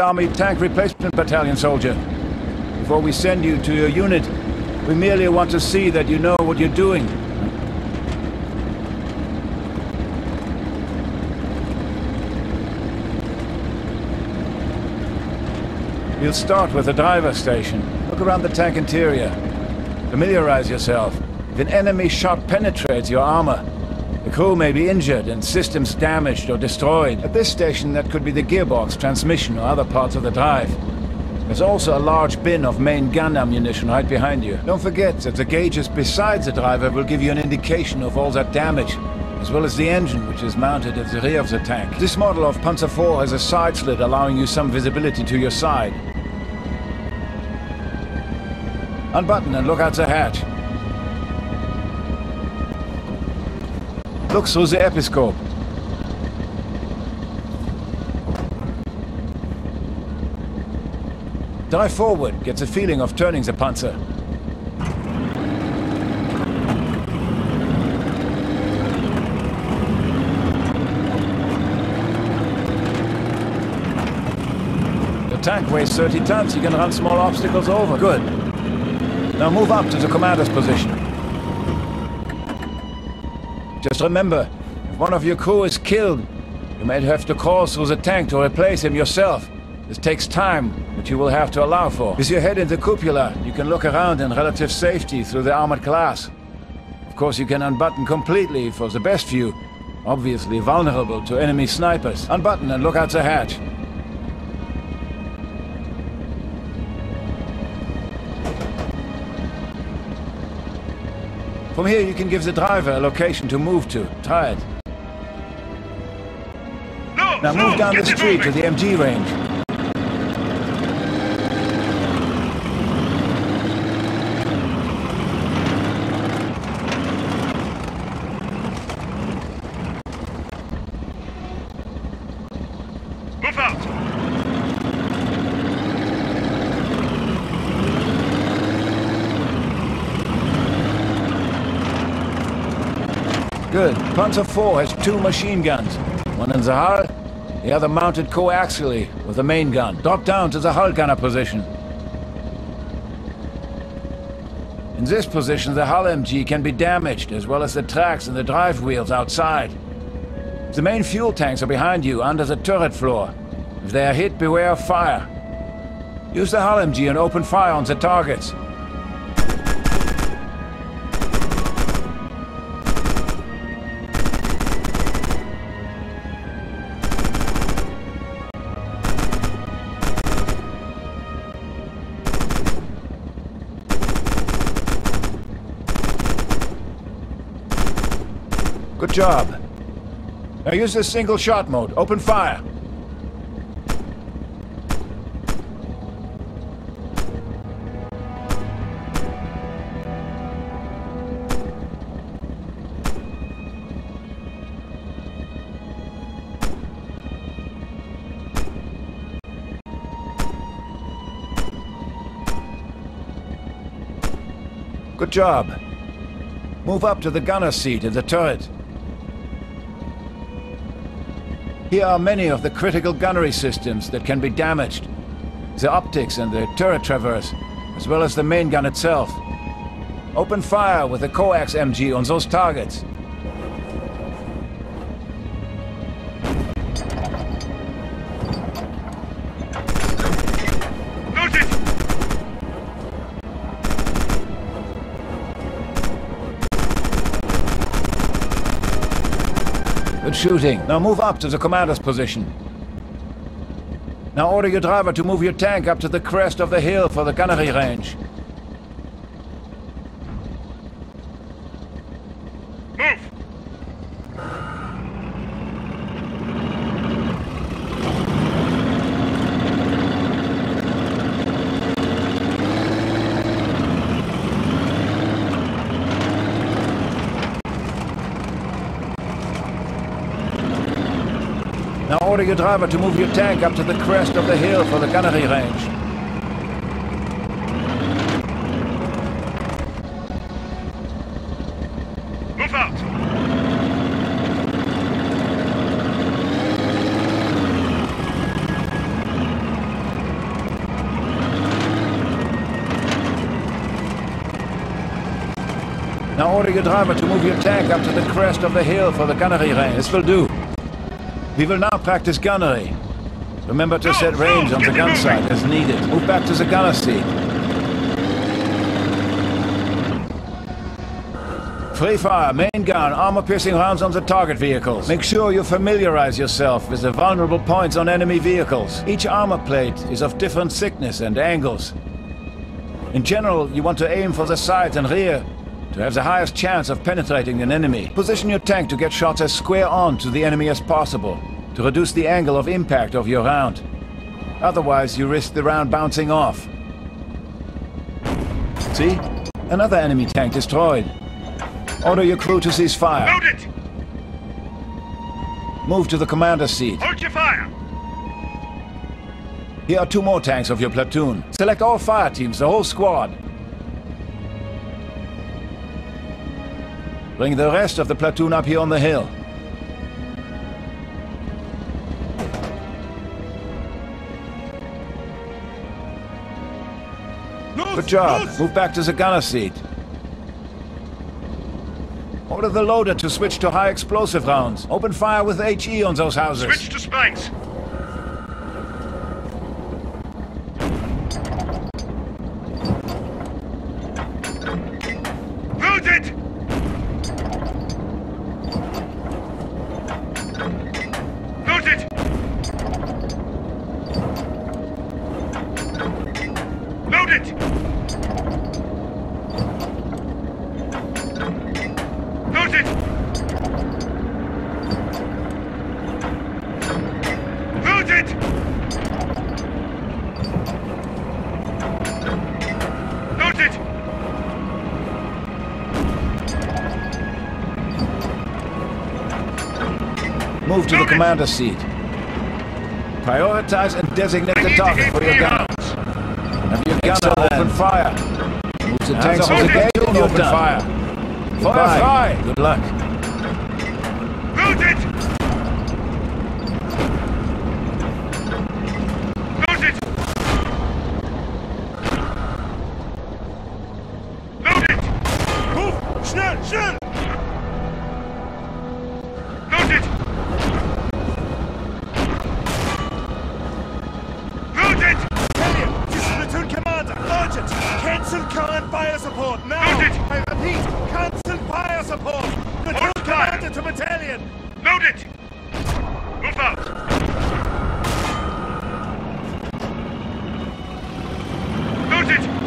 Army Tank Replacement Battalion soldier. Before we send you to your unit, we merely want to see that you know what you're doing. We'll start with the driver's station. Look around the tank interior. Familiarize yourself. If an enemy shot penetrates your armor, the crew may be injured and systems damaged or destroyed. At this station, that could be the gearbox, transmission, or other parts of the drive. There's also a large bin of main gun ammunition right behind you. Don't forget that the gauges beside the driver will give you an indication of all that damage, as well as the engine, which is mounted at the rear of the tank. This model of Panzer IV has a side slit allowing you some visibility to your side. Unbutton and look out the hatch. Look through the episcope. Dive forward, get the feeling of turning the Panzer. The tank weighs 30 tons, you can run small obstacles over. Good. Now move up to the commander's position. Just remember, if one of your crew is killed, you may have to crawl through the tank to replace him yourself. This takes time, but you will have to allow for. With your head in the cupola, you can look around in relative safety through the armored glass. Of course, you can unbutton completely for the best view, obviously vulnerable to enemy snipers. Unbutton and look out the hatch. From here, you can give the driver a location to move to. Try it. Now move down the street to the MG range. Move out! Good. Panzer IV has 2 machine guns. One in the hull, the other mounted coaxially with the main gun. Drop down to the hull gunner position. In this position, the hull MG can be damaged, as well as the tracks and the drive wheels outside. The main fuel tanks are behind you, under the turret floor. If they are hit, beware of fire. Use the hull MG and open fire on the targets. Good job. Now use the single shot mode. Open fire. Good job. Move up to the gunner's seat in the turret. Here are many of the critical gunnery systems that can be damaged. The optics and the turret traverse, as well as the main gun itself. Open fire with the coax MG on those targets. Good shooting. Now move up to the commander's position. Now order your driver to move your tank up to the crest of the hill for the gunnery range. Move! Now order your driver to move your tank up to the crest of the hill for the gunnery range. Move out! Now order your driver to move your tank up to the crest of the hill for the gunnery range. This will do. We will now practice gunnery. Remember to set range on the gun sight as needed. Move back to the gunner seat. Free fire, main gun, armor-piercing rounds on the target vehicles. Make sure you familiarize yourself with the vulnerable points on enemy vehicles. Each armor plate is of different thickness and angles. In general, you want to aim for the sides and rear to have the highest chance of penetrating an enemy. Position your tank to get shots as square on to the enemy as possible, to reduce the angle of impact of your round. Otherwise, you risk the round bouncing off. See? Another enemy tank destroyed. Order your crew to cease fire. Load it! Move to the commander's seat. Hold your fire! Here are 2 more tanks of your platoon. Select all fire teams, the whole squad. Bring the rest of the platoon up here on the hill. Good job. Move back to the gunner seat. Order the loader to switch to high explosive rounds. Open fire with HE on those houses. Switch to spikes! Load it! Load it! Load it! Load it! Load it! Load it! Move to the commander's seat. Prioritize and designate the target for your gun. Have your gunner open fire. Move the tanks to the gate and open fire. Fire! Good luck. Load it! Load it! Load it! Move! Schnell! Schnell! Load it! Load it! Battalion, this is platoon commander. Urgent! Cancel current fire support now! Load it! I repeat, cancel fire support! Platoon Hold fire. commander to battalion! Load it! Move out! Load it!